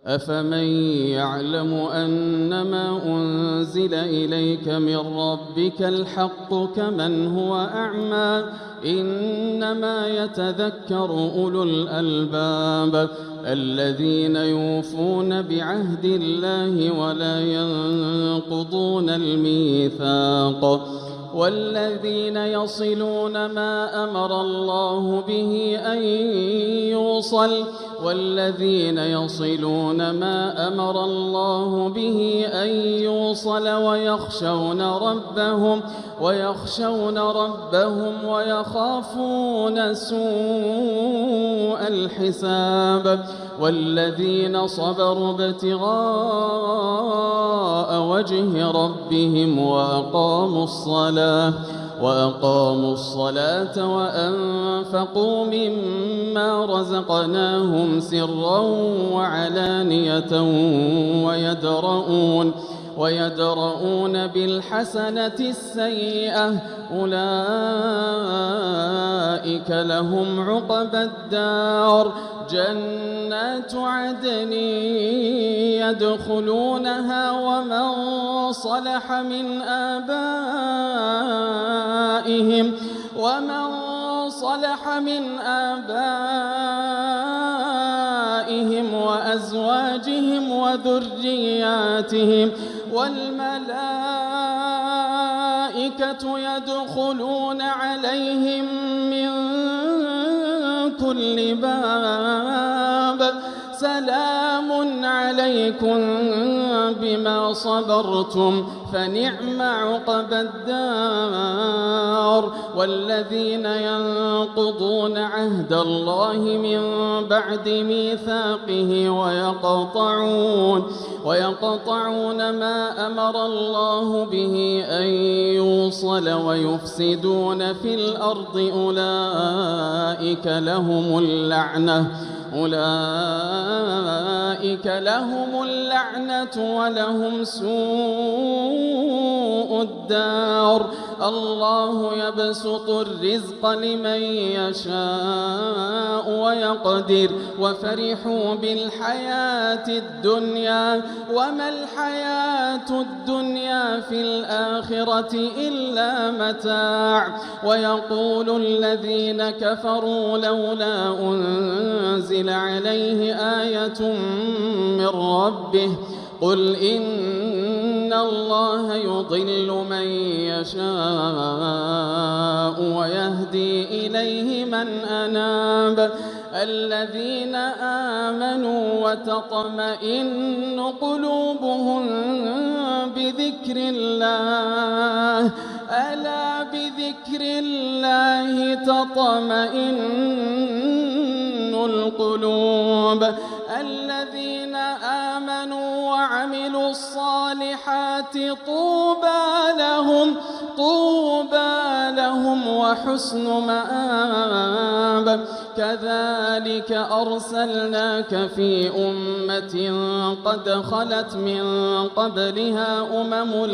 أفمن يعلم أنما أنزل إليك من ربك الحق كمن هو أعمى إنما يتذكر أولو الألباب الذين يوفون بعهد الله ولا ينقضون الميثاق والذين يصلون ما أمر الله به أن يوصل ويخشون ربهم ويخافون سوء الحساب والذين صبروا ابتغاء وجه ربهم وأقاموا الصلاة وأنفقوا مما رزقناهم سرا وعلانية ويدرؤون بالحسنة السيئة أولئك لهم عقبى الدار جنات عدن يدخلونها ومن صلح من آبائهم وأزواجهم وذرياتهم والملائكة يدخلون عليهم من كل باب سلام عليكم بما صبرتم فنعم عقبى الدار والذين ينقضون عهد الله من بعد ميثاقه ويقطعون ما أمر الله به أن يوصل ويفسدون في الأرض أولئك لهم اللعنة ولهم سوء الدار الله يبسط الرزق لمن يشاء ويقدر وفرحوا بالحياة الدنيا وما الحياة الدنيا في الآخرة إلا متاع ويقول الذين كفروا لولا أنزل عليه آية من ربه قل إن الله يضل من يشاء ويهدي إليه من أناب الذين آمنوا وتطمئن قلوبهم بذكر الله ألا بذكر الله تطمئن القلوب الذين آمنوا وعملوا الصالحات طوبى لهم وحسن مآب كذلك أرسلناك في أمة قد خلت من قبلها أمم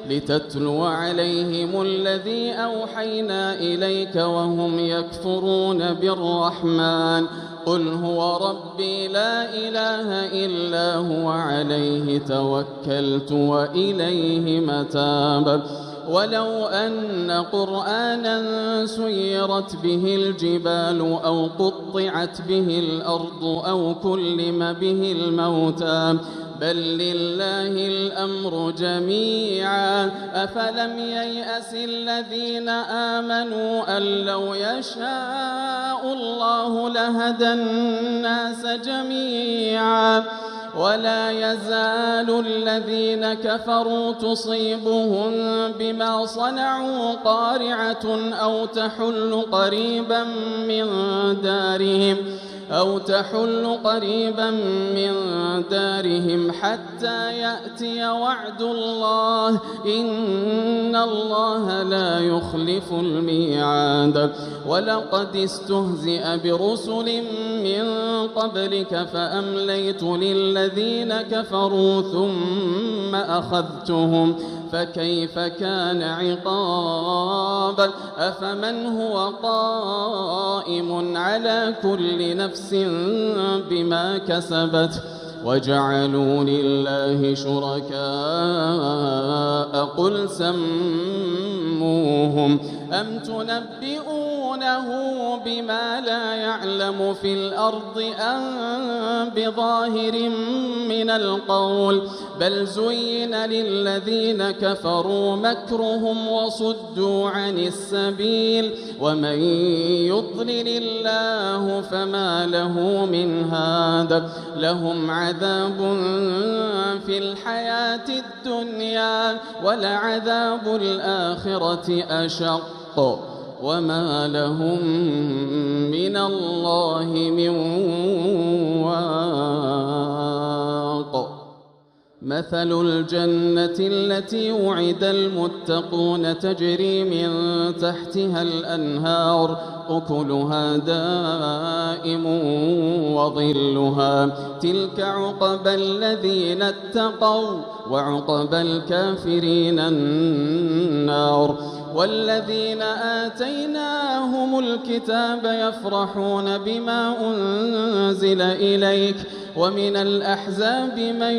لتتلو عليهم الذي أوحينا إليك وهم يكفرون بالرحمن قل هو ربي لا إله إلا هو عليه توكلت وإليه متاب ولو أن قرآنا سيرت به الجبال أو قطعت به الأرض أو كلم به الموتى بل لله الأمر جميعا أفلم ييأس الذين آمنوا أن لو يشاء الله لهدى الناس جميعا ولا يزال الذين كفروا تصيبهم بما صنعوا قارعة أو تحل قريبا من دارهم حتى يأتي وعد الله إن الله لا يخلف الميعاد ولقد استهزئ برسل من قبلك فأمليت للذين كفروا فكيف كان عقاب أفمن هو قائم على كل نفس بما كسبت وجعلوا لله شركاء قل سموهم أم تنبئونه بما لا يعلم في الأرض أم بظاهر من القول بل زين للذين كفروا مكرهم وصدوا عن السبيل ومن يضلل الله فما له من هاد لهم عذاب في الحياة الدنيا ولعذاب الآخرة أشق وما لهم من الله من واق مثل الجنة التي وعد المتقون تجري من تحتها الأنهار أكلها دائم وظلها تلك عقبى الذين اتقوا وعقبى الكافرين النار والذين آتيناهم الكتاب يفرحون بما أنزل إليك ومن الأحزاب من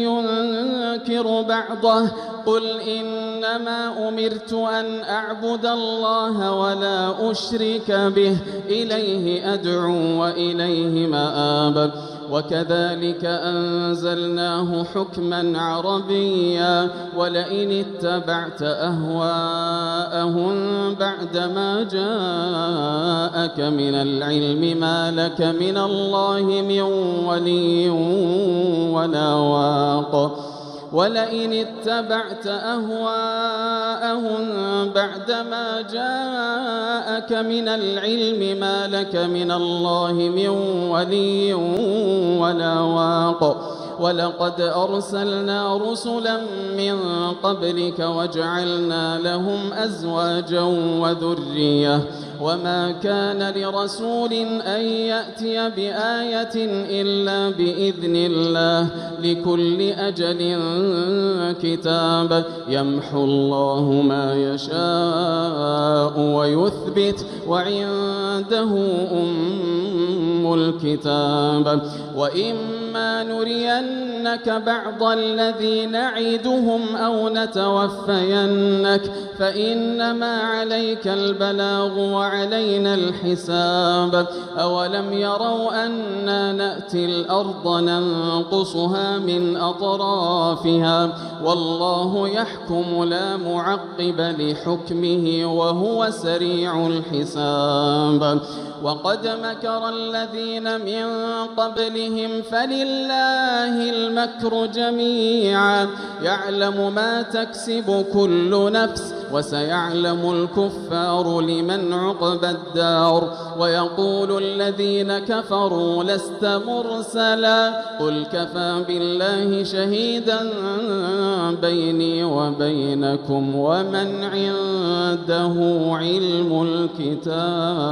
ينكر بعضه قل إنما أمرت أن أعبد الله ولا أشرك به إليه أدعو وإليه مآب وكذلك أنزلناه حكما عربيا ولئن اتبعت أهواءهم بعدما جاءك من العلم ما لك من الله من ولي ولا واق ولئن اتبعت أهواءهم بعدما جاءك من العلم ما لك من الله من ولي ولا واق ولقد أرسلنا رسلا من قبلك وجعلنا لهم أزواجا وذرية وما كان لرسول أن يأتي بآية إلا بإذن الله لكل أجل كتاب يمحو الله ما يشاء ويثبت وعنده أم الكتاب وإما نرينك بعض الذي نعدهم أو نتوفينك فإنما عليك البلاغ وعلينا الحساب أولم يروا أنا نأتي الأرض ننقصها من أطرافها والله يحكم لا معقب لحكمه وهو سريع الحساب وقد مكر الذين من قبلهم فلله المكر جميعا يعلم ما تكسب كل نفس وسيعلم الكفار لمن عقبى الدار ويقول الذين كفروا لست مرسلا قل كفى بالله شهيدا بيني وبينكم ومن عنده علم الكتاب